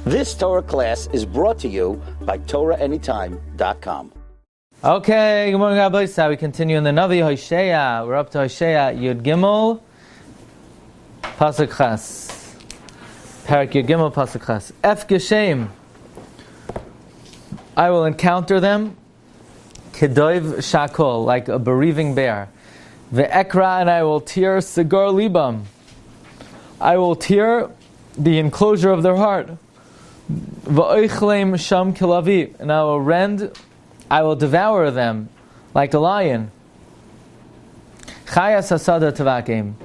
This Torah class is brought to you by TorahAnytime.com. Okay, good morning, Rabbi. So we continue in the Navi Hoshea. We're up to Hoshea Yud Gimel, Pasuk Ches. Parak Yud Gimel, Pasuk Ches. Ef Geshem, I will encounter them, Kedoiv Shakol, like a bereaving bear. Ve'ekra, and I will tear Sigar Libam. I will tear the enclosure of their heart. V'oichlem Sham Kilavi, and I will devour them like a lion. Chayas hasada tevakim,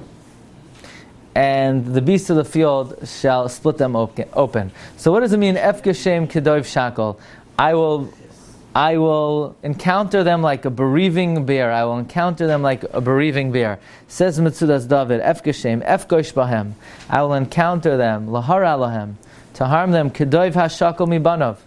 and the beasts of the field shall split them open. So what does it mean? Ef geshem kedoiv shakol. I will encounter them like a bereaving bear. I will encounter them like a bereaving bear. Says Mitzudas David, Ef geshem, ef gosh bahem. I will encounter them, lahara lahem, to harm them, kedoiv hashakol mibanov,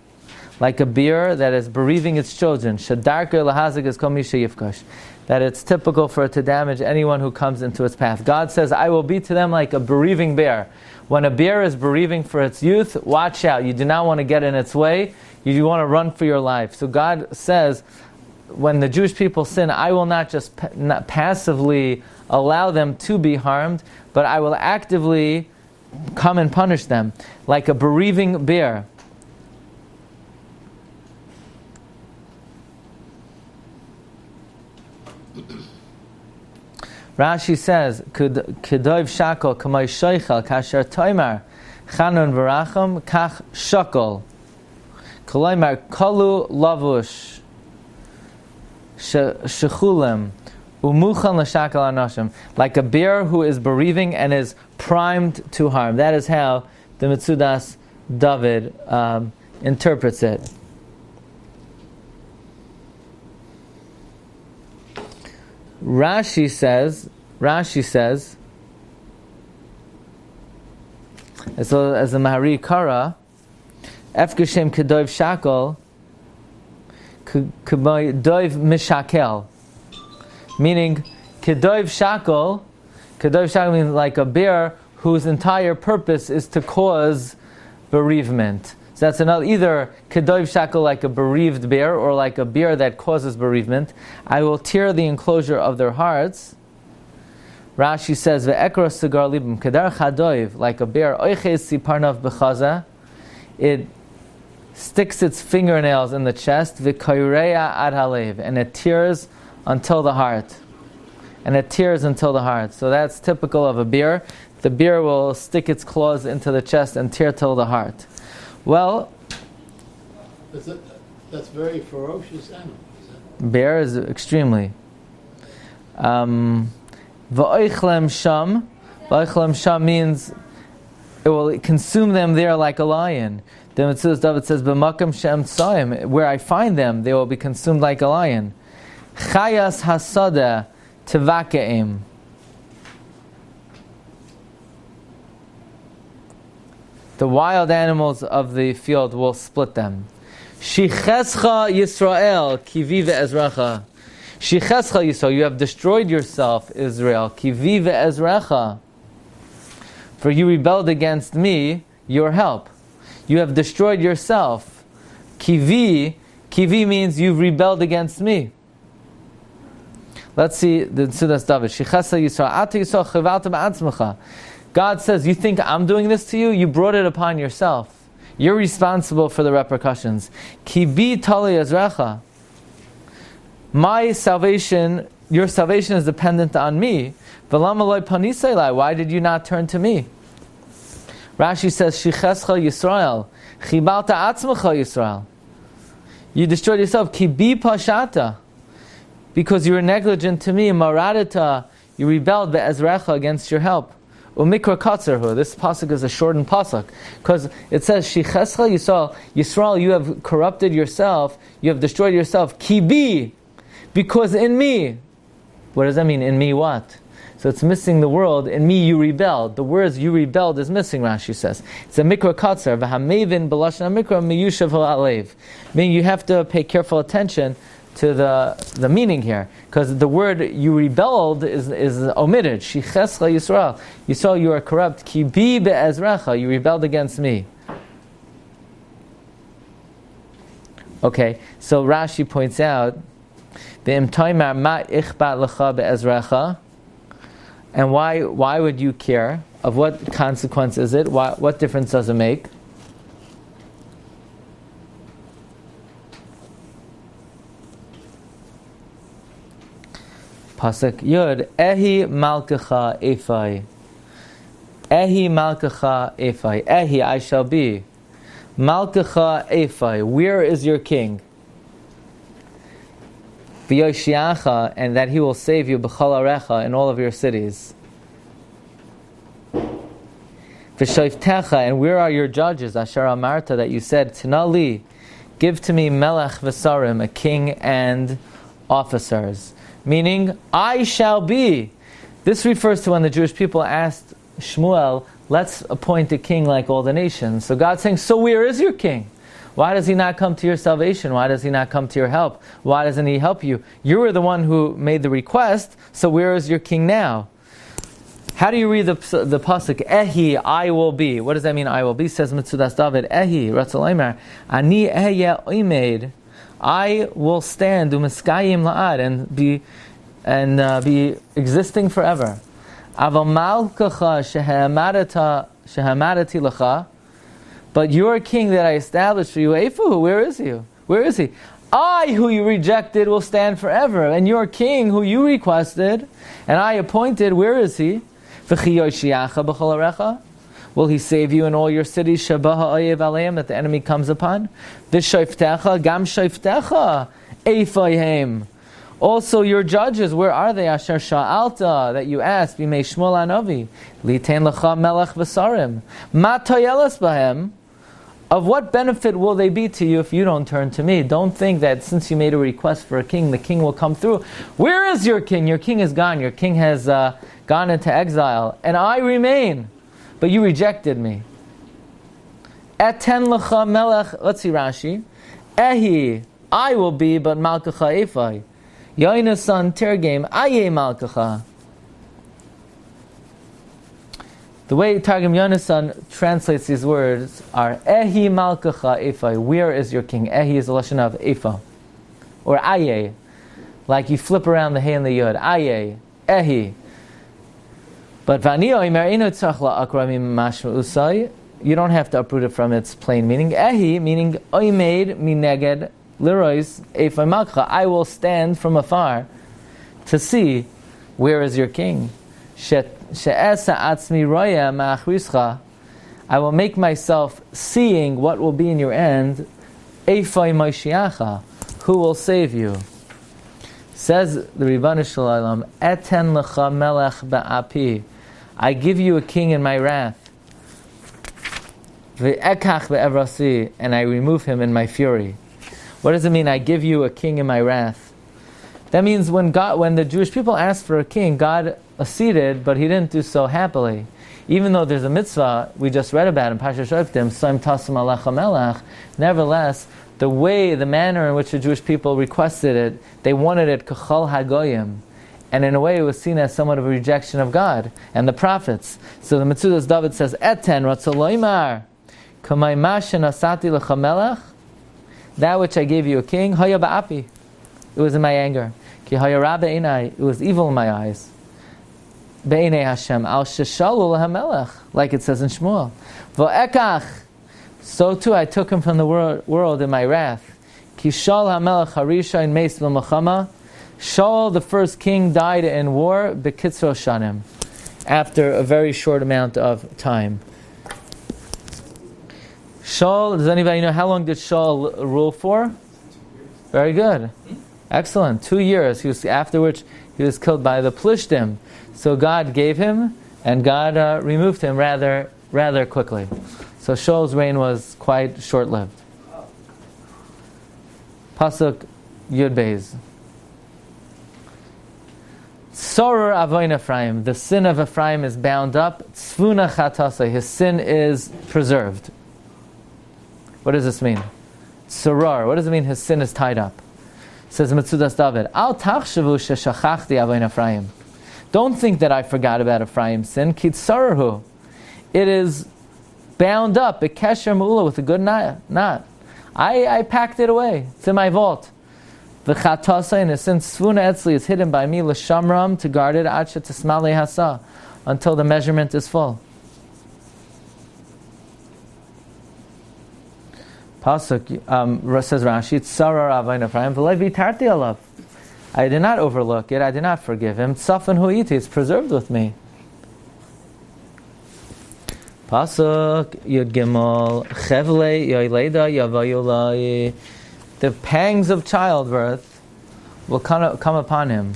like a bear that is bereaving its children. Shadarka lahazig is komi sheyifkosh, that it's typical for it to damage anyone who comes into its path. God says, I will be to them like a bereaving bear. When a bear is bereaving for its youth, watch out. You do not want to get in its way. You do want to run for your life. So God says, when the Jewish people sin, I will not just not passively allow them to be harmed, but I will actively come and punish them like a bereaving bear. Rashi says, "Kedoiv shakol kamay shoichel kasher toimar chanun v'racham kach shakol kolaymar kalu lavush shechulem umuchan l'shakal anashim," like a bear who is bereaving and is primed to harm. That is how the Mitzudas David interprets it. Rashi says, as the Mahari Kara, Ef Geshem Kedoiv Shakol, Kedoiv Mishakel, meaning Kedoiv Shakol means like a bear whose entire purpose is to cause bereavement. So that's another, either kedoiv shakol, like a bereaved bear, or like a bear that causes bereavement. I will tear the enclosure of their hearts. Rashi says, ve'ekra sigar libim, kedar chadoiv, like a bear, oiches siparnav bechaza, it sticks its fingernails in the chest, v'koireya ad halev, and it tears until the heart. So that's typical of a bear. The bear will stick its claws into the chest and tear till the heart. Well, that's very ferocious animal. Bear is extremely. V'oichlem sham. V'oichlem sham means it will consume them there like a lion. The Mitzudas David says, "B'makam shem tzaim," where I find them, they will be consumed like a lion. Chayas hasada tevakeim. The wild animals of the field will split them. Shichescha Yisrael, kivi ve'ezrecha. Shichescha Yisrael, you have destroyed yourself, Israel. Kivi ve'ezrecha. For you rebelled against me, your help. You have destroyed yourself. Kivi means you've rebelled against me. Let's see the Mitzudas David. Shichescha Yisrael, ata Yisrael chivalta ba'atzmecha. God says, you think I'm doing this to you? You brought it upon yourself. You're responsible for the repercussions. Ki bi tali ezrecha. My salvation, your salvation is dependent on me. V'lama lo panisei lai. Why did you not turn to me? Rashi says, Shichescha Yisrael. Chibalta atzmecha Yisrael. You destroyed yourself. Ki bi pashata. Because you were negligent to me. Maradata. You rebelled be'ezrecha, against your help. Umikra katzerhu. This pasuk is a shortened pasuk because it says Shichescha Yisrael, you have corrupted yourself, you have destroyed yourself. Kibi, because in me. What does that mean? In me what? So it's missing the word. In me you rebelled. The words you rebelled is missing. Rashi says it's a mikra katzer. V'hamevin b'lashon mikra miyushav ha'alev. Meaning you have to pay careful attention to the meaning here, because the word you rebelled is omitted. Shichescha Yisrael. You saw you are corrupt. Ki bi be'ezrecha. You rebelled against me. Okay, so Rashi points out, and why would you care? Of what consequence is it? What difference does it make? Pasuk Yud, Ehi Malkacha Ephai. Ehi Malkacha Ephai. Ehi, I shall be. Malkacha Ephai. Where is your king? V'yoshiacha, and that he will save you b'chol arecha in all of your cities. V'shoiftecha, and where are your judges? Asher amarta, that you said, Tinali, give to me melech v'sarim, a king and officers. Meaning, I shall be. This refers to when the Jewish people asked Shmuel, let's appoint a king like all the nations. So God's saying, so where is your king? Why does he not come to your salvation? Why does he not come to your help? Why doesn't he help you? You were the one who made the request, so where is your king now? How do you read the pasuk? Ehi, I will be. What does that mean, I will be? Says Mitzudas David, Ehi, Ratzal Omer, Ani ehye oimed. I will stand u'miskayim la'ad and be existing forever. Aval malkacha shehamadati lacha, but your king that I established for you, Eifu, where is he? Where is he? I, who you rejected, will stand forever, and your king, who you requested and I appointed, where is he? V'chiyoshiacha b'chol arecha. Will he save you in all your cities? Shabaha oyev aleim, that the enemy comes upon. V'shoiftecha, gam shoiftecha, eifayhem. Also your judges, where are they? Asher sha'alta, that you asked, b'mei Shmuel hanavi, litain lecha melech v'sarim. Ma toyelas bahem. Of what benefit will they be to you if you don't turn to me? Don't think that since you made a request for a king, the king will come through. Where is your king? Your king is gone. Your king has gone into exile, and I remain. But you rejected me. Eten lecha melech, let's see Rashi. Ehi, I will be, but malkacha efai. Yoinasan tergem, aye malkacha. The way Targum Yonasan translates these words are Ehi malkacha efai. Where is your king? Ehi is the lashon of efa, or aye, like you flip around the hey and the yod. Aye, Ehi. But you don't have to uproot it from its plain meaning. Ehi, meaning oimed mineged lirois efai malkacha. I will stand from afar to see where is your king. I will make myself seeing what will be in your end. Eifai Moshiacha, who will save you? Says the Ribbon Shalom, Eten lecha melech ba'api. I give you a king in my wrath. Ve'ekach be'evrasi, and I remove him in my fury. What does it mean? I give you a king in my wrath. That means when the Jewish people asked for a king, God acceded, but He didn't do so happily. Even though there's a mitzvah we just read about in Parsha Shoftim, Soim Tasam Alecha Melech, nevertheless, the manner in which the Jewish people requested it, they wanted it kachal hagoyim, and in a way it was seen as somewhat of a rejection of God and the prophets. So the Mitzudas David says, Eten Ratzaloimar Kamay Mashen Asati Lecha Melech, that which I gave you a king, Haya Ba'api, it was in my anger. Ki Haya Ra Be'enai, it was evil in my eyes. Be'enei Hashem, Al Sheshalu Lahamelech, like it says in Shmuel. V'ekach, so too I took him from the world in my wrath. Ki Shal HaMelech Harisha in Meis B'Machama, Shaul, the first king, died in war, Bekitzro Shanim, after a very short amount of time. Shaul, does anybody know how long did Shaul rule for? Very good. Excellent. 2 years. After which he was killed by the Plishtim. So God gave him, and God removed him rather quickly. So Shaul's reign was quite short-lived. Pasuk Yud Beis. Soror avoin Ephraim. The sin of Ephraim is bound up. Tzvuna chatasa. His sin is preserved. What does this mean? Soror. What does it mean his sin is tied up? Says Mitzudas David, Al tachshavu sheshachachti avoin Ephraim. Don't think that I forgot about Ephraim's sin. Kitzarhu. It is bound up, a kesher mu'ula, with a good knot. I packed it away. It's in my vault. V'chatasa, and since svuna etzli is hidden by me, l'shamram, to guard it, adsha tismale hasa, until the measurement is full. Pasuk says Rashi, Tzara Ravayin Ephraim v'lei v'tarti alav. I did not overlook it. I did not forgive him. Tzafan hu'iti. It's preserved with me. Pasuk Yud Gimel Chevlei Yoyleda Yavayulai. The pangs of childbirth will come upon him.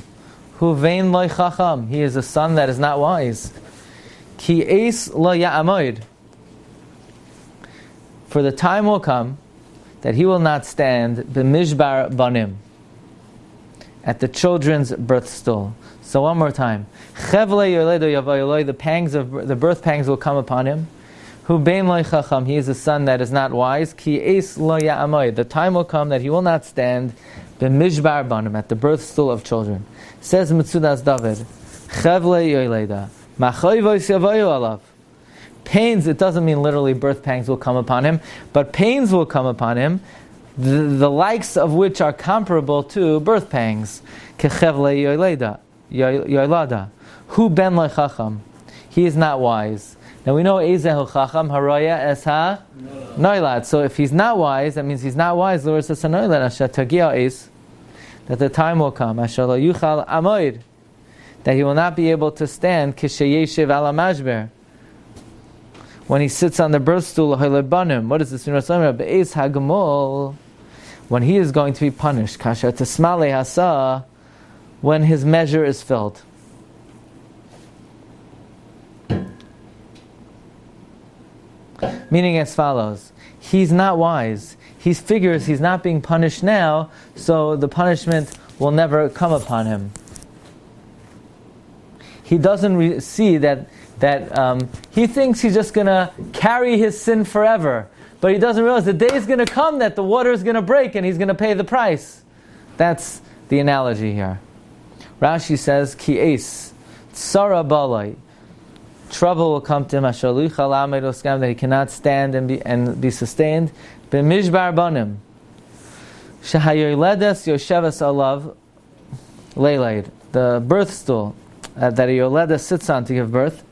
Hu vein loy chacham. He is a son that is not wise. Ki eis lo ya'amoid. For the time will come that he will not stand b'mishbar banim, at the children's birth stool. So one more time. Chevle yoledo yavayoloi, the birth pangs will come upon him. Hu bein loy chacham, he is a son that is not wise. Ki eis lo ya'amoid, the time will come that he will not stand b'mishbar banim, at the birth stool of children. Says Mitzudas David, Chevle yoleda, machoyvos yavayu alav. Pains, it doesn't mean literally birth pangs will come upon him, but pains will come upon him, the likes of which are comparable to birth pangs. Kechevle yoylada. Hu ben lechacham. He is not wise. Now we know Ezehu chacham haraya es ha noilad. So if he's not wise, that means he's not wise. The Lord says noilad asher tagia is, that the time will come asher lo yuchal amoid, that he will not be able to stand kishayeshiv ala mashber, when he sits on the birth stool. What is this? When he is going to be punished, kasha tesmale hasa, when his measure is filled. Meaning as follows: he's not wise. He figures he's not being punished now, so the punishment will never come upon him. He doesn't see that he thinks he's just going to carry his sin forever. But he doesn't realize the day is going to come that the water is going to break and he's going to pay the price. That's the analogy here. Rashi says, Ki eis, tsara balai. Trouble will come to him, that he cannot stand and be sustained. B'mishbar banim. Shehayoledes yoshevas alav leilaid. The birth stool that a yoleda sits on to give birth.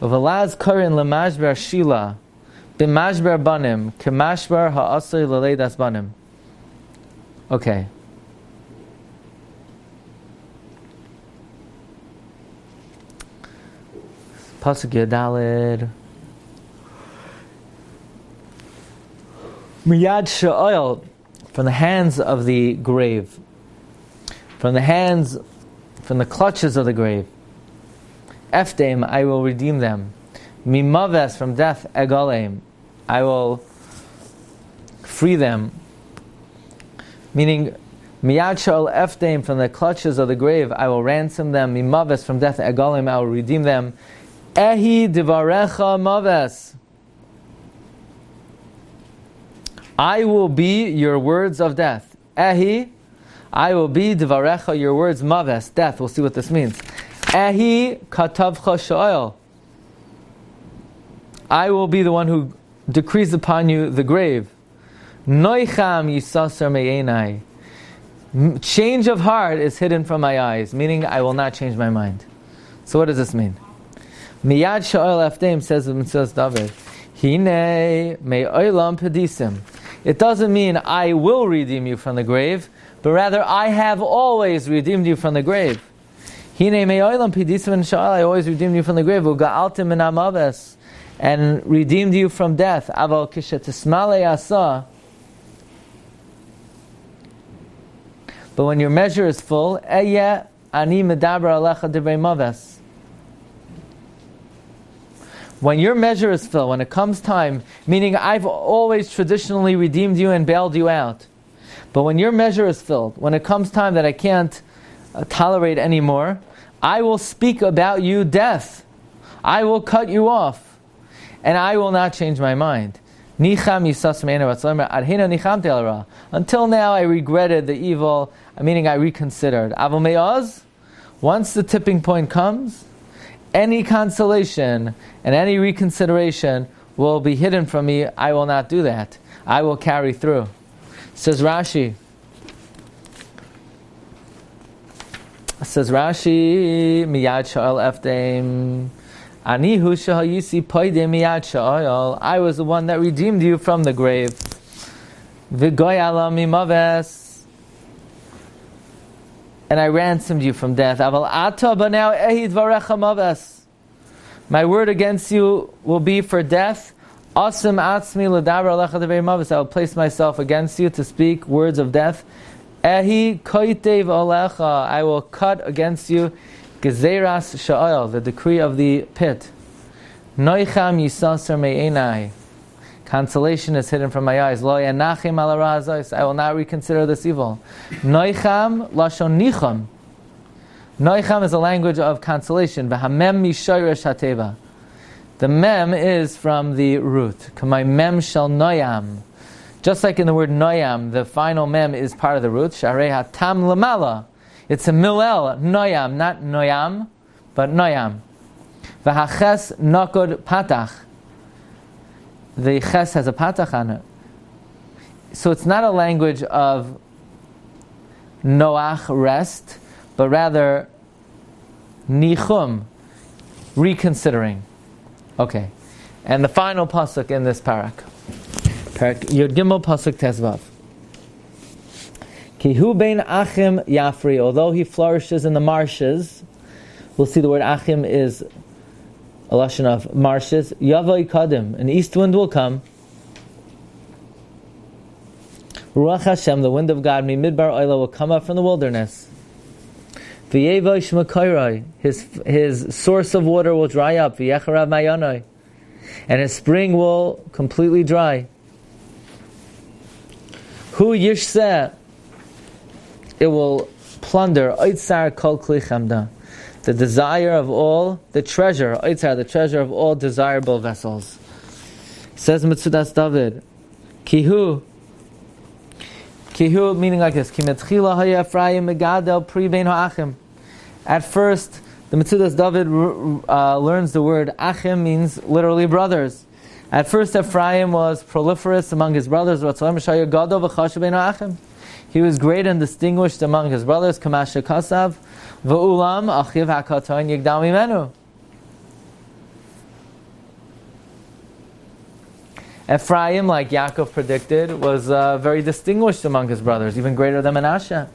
V'valaz korin lemashber shila, b'mashber banim, k'mashber ha'asir l'leidas banim. Okay. Pasuk Yadalid. Miyad she'oil, from the hands of the grave, from the clutches of the grave. Eftem, I will redeem them. Mimaves, from death, egalem, I will free them. Meaning, miyad shal eftem, from the clutches of the grave, I will ransom them. Mimaves, from death, egalem, I will redeem them. Ehi divarecha maves, I will be your words of death. Ehi, I will be divarecha, your words, maves, death. We'll see what this means. Ehi katavcha sha'il, I will be the one who decrees upon you the grave. Noicham yisasar me'enai, change of heart is hidden from my eyes, meaning I will not change my mind. So what does this mean? Miyad sha'il eftem, says David, Hine me'olam pedisim. It doesn't mean I will redeem you from the grave, but rather I have always redeemed you from the grave. Hine me'olam pedisim sha'il, I always redeemed you from the grave. Uga'altim min ha'maves, and redeemed you from death. Aval kishetismale asa, but when your measure is full, Eya ani medaber alecha divrei maves. When your measure is filled, when it comes time, meaning I've always traditionally redeemed you and bailed you out, but when your measure is filled, when it comes time that I can't tolerate anymore, I will speak about you death. I will cut you off, and I will not change my mind. Until now I regretted the evil, meaning I reconsidered. Once the tipping point comes, any consolation and any reconsideration will be hidden from me, I will not do that. I will carry through. Says Rashi, miyad sha'al efdeim. Anihu shahayisi poidem miyad sha'al. I was the one that redeemed you from the grave. V'goy ala mimaves. And I ransomed you from death. Aval ata, but now ehi dvarecha maves. My word against you will be for death. Asim atzmi l'daber alecha devei maves. I will place myself against you to speak words of death. Ehi koitev alecha. I will cut against you gezeras sha'al, the decree of the pit. Noicham yisasar me'enai. Consolation is hidden from my eyes. Lo yanachim ala ra'azos. I will not reconsider this evil. Noicham lashon nicham. Noicham is a language of consolation. V'hamem mishoyresh hateva. The mem is from the root. Kamay mem shel noyam. Just like in the word noyam, the final mem is part of the root. Sharei hatam lamala. It's a milel, noyam, not noyam, but noyam. V'haches nokod patach. The ches has a patach on it. So it's not a language of noach, rest, but rather nichum, reconsidering. Okay. And the final pasuk in this parak. Yud Gimel pasuk Tezvav. Ki hu bein achim yafri. Although he flourishes in the marshes, we'll see the word achim is a lashon of marshes. Yavai kadim, an east wind will come. Ruach Hashem, the wind of God, mi midbar oila, will come up from the wilderness. V'yevai shmakayroi, his source of water will dry up. V'yecharav mayanoi, and his spring will completely dry. Hu yishseh, it will plunder oitzar kol kli chamda, the desire of all, the treasure, oitzar, the treasure of all desirable vessels. It says Mitzudas David, kihu meaning like this, ki metchila haya Ephraim megadel pri bein ha'achim. At first, the Mitzudas David learns the word achim means literally brothers. At first, Ephraim was proliferous among his brothers. He was great and distinguished among his brothers. Chumash kasav, v'ulam achiv hakatan yigdal mimenu. Ephraim, like Yaakov predicted, was very distinguished among his brothers, even greater than Menashe.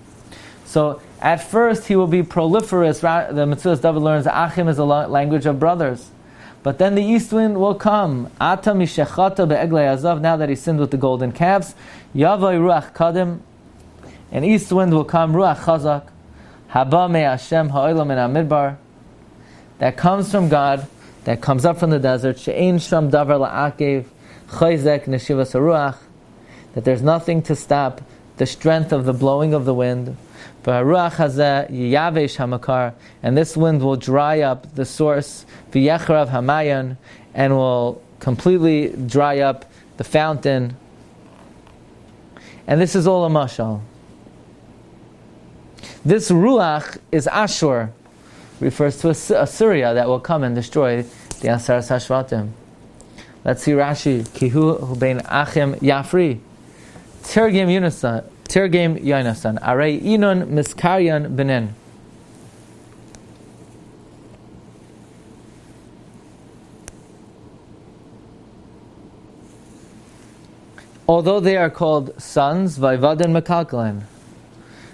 So, at first, he will be proliferous. The Mitzudas David learns achim is a language of brothers. But then the east wind will come. Ata mishechata be'eglei azav. Now that he sinned with the golden calves, yavai ruach kadim, an east wind will come. Ruach chazak, haba me Hashem ha'olam min hamidbar, that comes from God, that comes up from the desert. She'ein sham davar la'akev chayzek neshivas haruach, that there's nothing to stop the strength of the blowing of the wind. V'haruach hazeh yiyavesh hamakar, and this wind will dry up the source. V'yechrav hamayan, and will completely dry up the fountain. And this is all a mashal. This ruach is Ashur, refers to Assyria that will come and destroy the Asaras Hashvatim. Let's see Rashi. Kihu bein achim yafri. Tergim Yonasan. Arei inon miskaryan benin. Although they are called sons, vayvaden mekalkalim.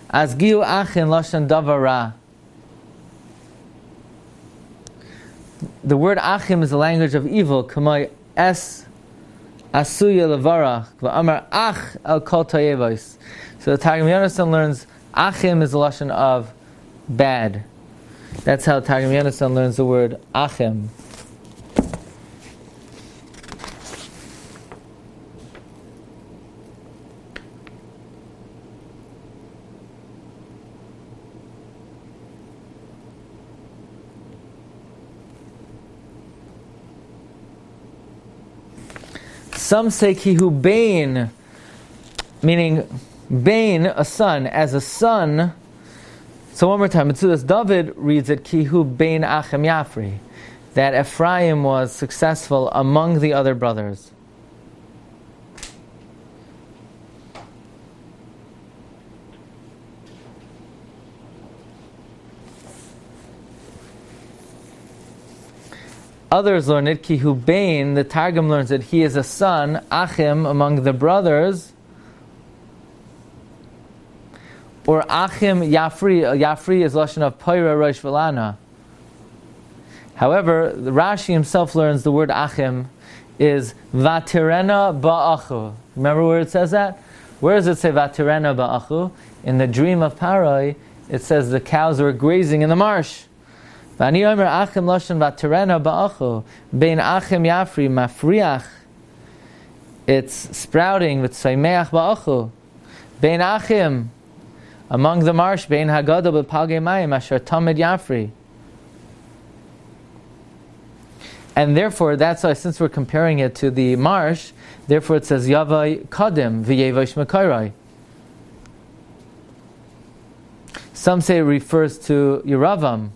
As giu achin lashon davara. The word achim is a language of evil. Kamay es asuya levarach v'amar ach el kol tayevos. So the Targum Yonasan learns achim is a lashon of bad. That's how Targum Yonasan learns the word achim. Some say kihu bain, meaning bain, a son, as a son. So one more time, Mitzudas David reads it kihu bain achem yafri. that Ephraim was successful among the other brothers. Others learn it, ki hu bein, the Targum learns that he is a son, achim, among the brothers, or achim yafri. Yafri is lashon of poira rosh v'lana. However, the Rashi himself learns the word achim is vatirena ba'achu. Remember where it says that? Where does it say vatirena ba'achu? In the dream of Parai, it says the cows were grazing in the marsh. V'ani omer achim lashon vatirena ba'achu bein achim yafri mafriach. It's sprouting with soimeach ba'achu bein achim among the marsh bein hagadol b'palgei mayim asher tamid yafri. And therefore, that's why, since we're comparing it to the marsh, therefore it says Yavai Kadim v'yevash Mekairai. Some say it refers to Yeravam.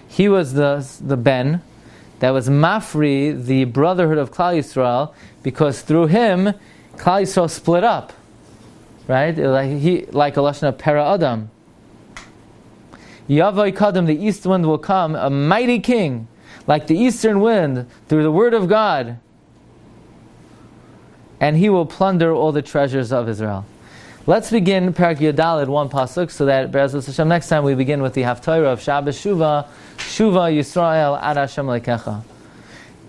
He was the ben that was mafri, the brotherhood of Klal Yisrael, because through him, Klal Yisrael split up. Right? Like a lashon of Pera Adam. Yavai Kadim, the east wind will come, a mighty king, like the eastern wind, through the word of God. And he will plunder all the treasures of Israel. Let's begin Parak Yadalid, one pasuk, so that Be'ezus Hashem, next time we begin with the Haftarah of Shabbos Shuva, Shuva Yisrael Ad Hashem Lekecha.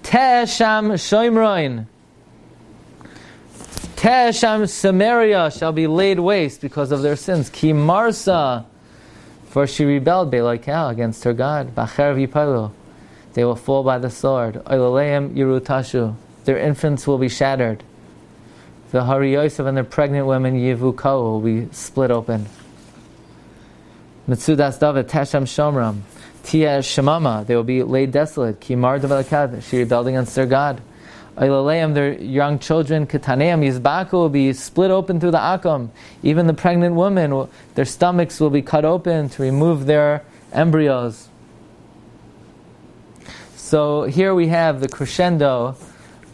Te'esham Shoimroin. Te'esham Samaria shall be laid waste because of their sins. Ki Marsa, for she rebelled Be'elokeha against her God. B'acher v'yipalu. They will fall by the sword. Oilaleim yirutashu. Their infants will be shattered. The Hari Yosef and their pregnant women Yivukau will be split open. Mitzudas David Tasham Shomram. Tia Shemama. They will be laid desolate. Kimar Develakad. She rebelled against their God. Oilaleim, their young children Ketaneim Yizbaku will be split open through the Akum. Even the pregnant women, their stomachs will be cut open to remove their embryos. So here we have the crescendo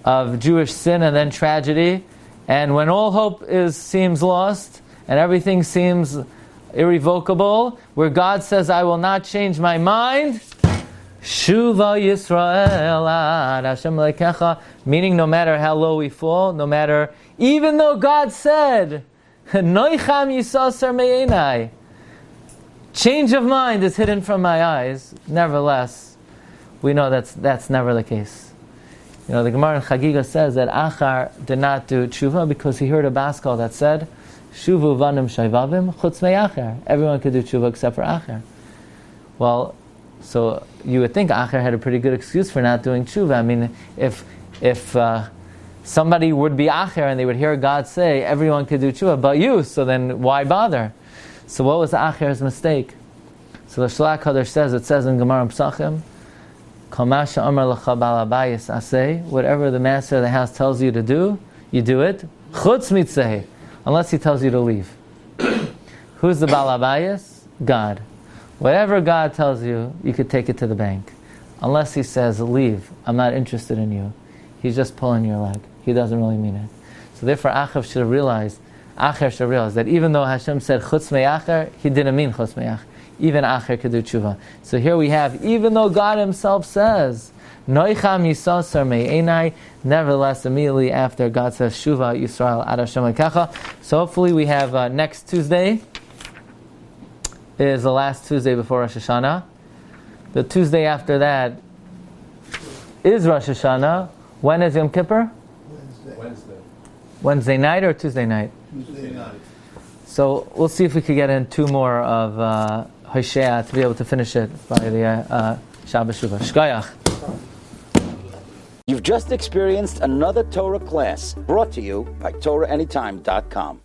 of Jewish sin and then tragedy. And when all hope seems lost and everything seems irrevocable, where God says, I will not change my mind, Shuva Yisrael Ad Hashem Lekecha, meaning no matter how low we fall, no matter, even though God said, Noicham Yisasar Me'enai, change of mind is hidden from my eyes, nevertheless, we know that's never the case. You know, the Gemara in Chagiga says that Achar did not do tshuva because he heard a baskal that said, Shuvu vanim shayvavim chutz me'achar. Everyone could do tshuva except for Achar. Well, so you would think Achar had a pretty good excuse for not doing tshuva. I mean, if somebody would be Achar and they would hear God say, everyone could do tshuva but you, so then why bother? So what was Achar's mistake? So the Shlach Kadosh says, it says in Gemara Psachim, whatever the master of the house tells you to do, you do it. Chutz mitzeh, unless he tells you to leave. Who's the Baal Habayis? God. Whatever God tells you, you could take it to the bank. Unless he says, leave, I'm not interested in you. He's just pulling your leg. He doesn't really mean it. So therefore, Achar should realize that even though Hashem said chutz me'achar, he didn't mean chutz me'achar. Even Achar could do tshuva. So here we have, even though God himself says, Noicham Yisasar Me'enai, nevertheless, immediately after God says, Shuva Yisrael Ad Hashem Lekecha. So hopefully we have next Tuesday is the last Tuesday before Rosh Hashanah. The Tuesday after that is Rosh Hashanah. When is Yom Kippur? Wednesday night or Tuesday night? Tuesday night. So we'll see if we could get in two more of Hoshea to be able to finish it by the Shabbos Shuvah. Shkayach. You've just experienced another Torah class brought to you by TorahAnytime.com.